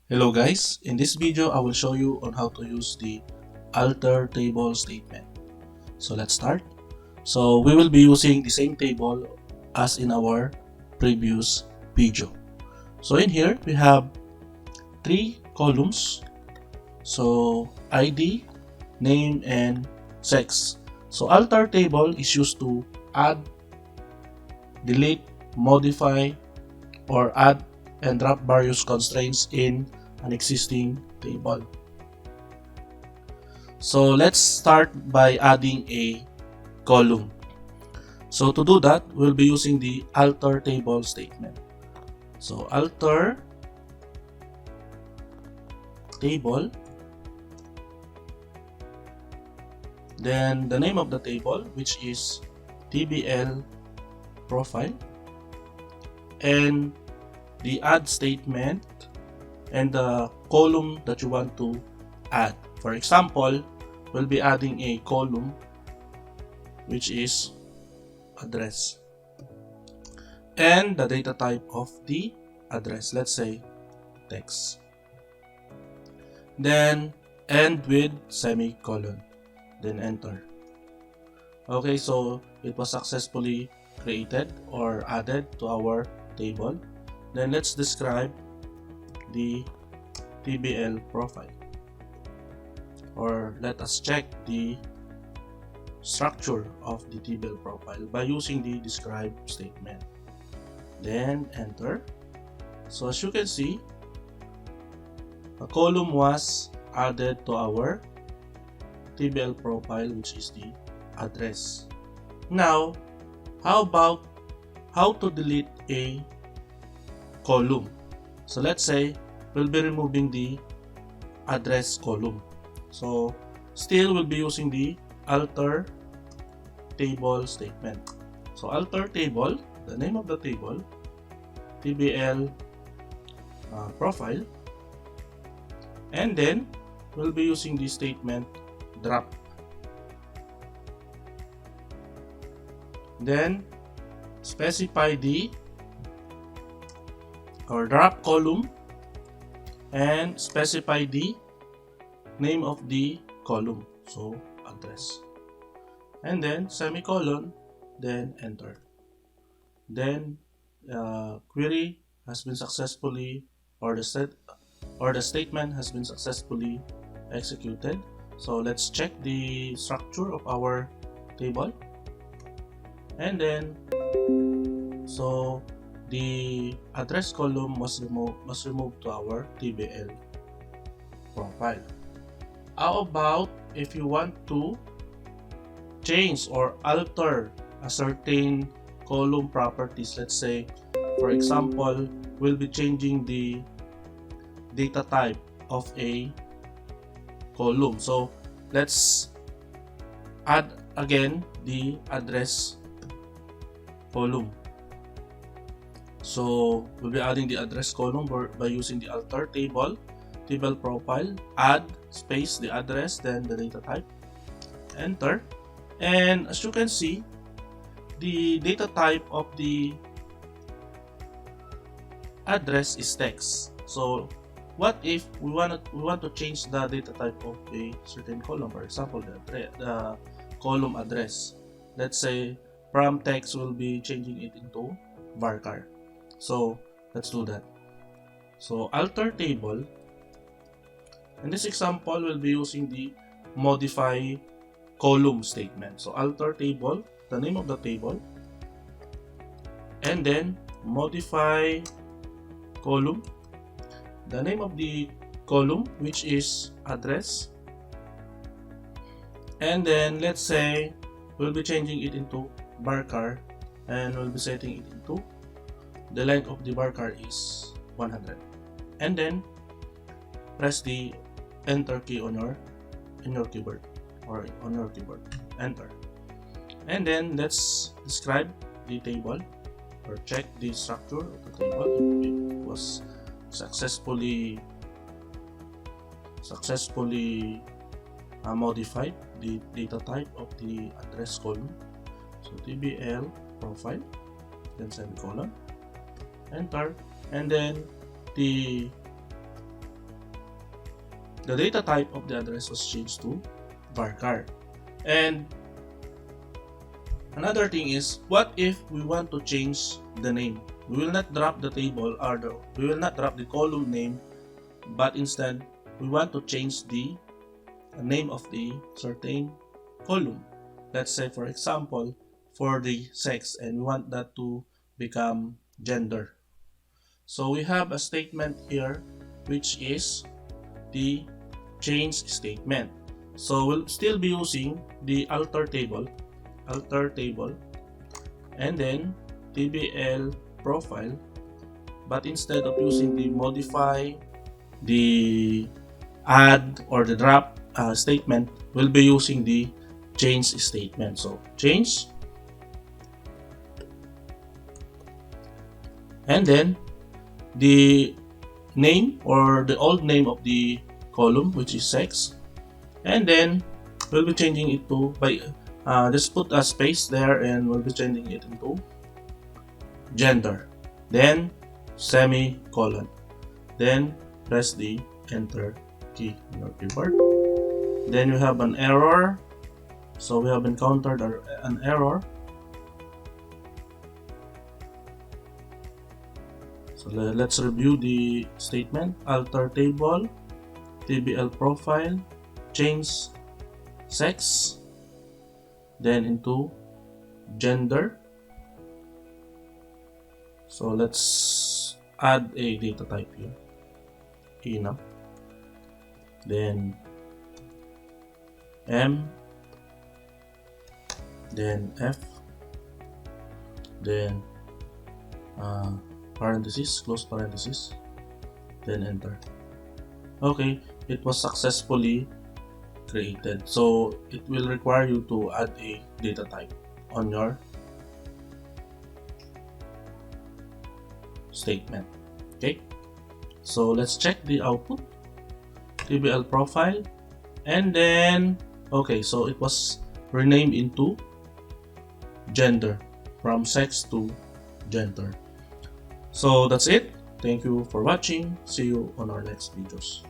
Hello guys, in this video I will show you on how to use the alter table statement. So let's start. So we will be using the same table as in our previous video. So in here we have three columns. So ID, name, and sex. So alter table is used to add, delete, modify, or add and drop various constraints in an existing table. So let's start by adding a column. So to do that, we'll be using the alter table statement. So alter table, then the name of the table, which is TBL profile, and the add statement and the column that you want to add. For example, we'll be adding a column which is address and the data type of the address, let's say text, then end with semicolon, then enter. Okay, so it was successfully created or added to our table. Then let's describe the TBL profile, or let us check the structure of the TBL profile by using the describe statement. Then enter. So as you can see, a column was added to our TBL profile, which is the address. Now, how about how to delete a column? So let's say we'll be removing the address column. So still we'll be using the alter table statement. So alter table, the name of the table, TBL profile, and then we'll be using the statement drop. Then specify the or drop column and specify the name of the column, so address, and then semicolon, then enter. Then query has been successfully, or the statement has been successfully executed. So let's check the structure of our table, and then so the address column must remove to our TBL profile. How about if you want to change or alter a certain column properties? Let's say, for example, we'll be changing the data type of a column. So let's add again the address column. So we'll be adding the address column by using the alter table profile, add space the address, then the data type, enter. And as you can see, the data type of the address is text. So what if we want to change the data type of a certain column? For example, the column address, let's say from text, we'll be changing it into varchar. So let's do that. So alter table. In this example, we'll be using the modify column statement. So alter table, the name of the table, and then modify column, the name of the column, which is address, and then let's say we'll be changing it into varchar, and we'll be setting it into the length of the varchar is 100, and then press the enter key on your keyboard or on your keyboard, enter. And then let's describe the table or check the structure of the table if it was successfully modified, the data type of the address column. So TBL profile, then semicolon, enter, and then the the data type of the address was changed to varchar. And another thing is, what if we want to change the name? We will not drop the table or we will not drop the column name, but instead we want to change the name of the certain column. Let's say, for example, for the sex, and we want that to become gender. So we have a statement here which is the change statement. So we'll still be using the alter table, and then TBL profile, but instead of using the modify, the add, or the drop statement, we'll be using the change statement. So change, and then the name or the old name of the column, which is sex, and then we'll be changing it to by just put a space there, and we'll be changing it into gender, then semicolon, then press the enter key on your keyboard. Then you have an error, so we have encountered an error. So let's review the statement. Alter table, TBL profile, change sex, then into gender. So let's add a data type here, enum, then M, then F, then parenthesis, close parenthesis, then enter. Okay, it was successfully created. So it will require you to add a data type on your statement. Okay, so let's check the output, TBL profile, and then okay, so it was renamed into gender, from sex to gender. So that's it. Thank you for watching. See you on our next videos.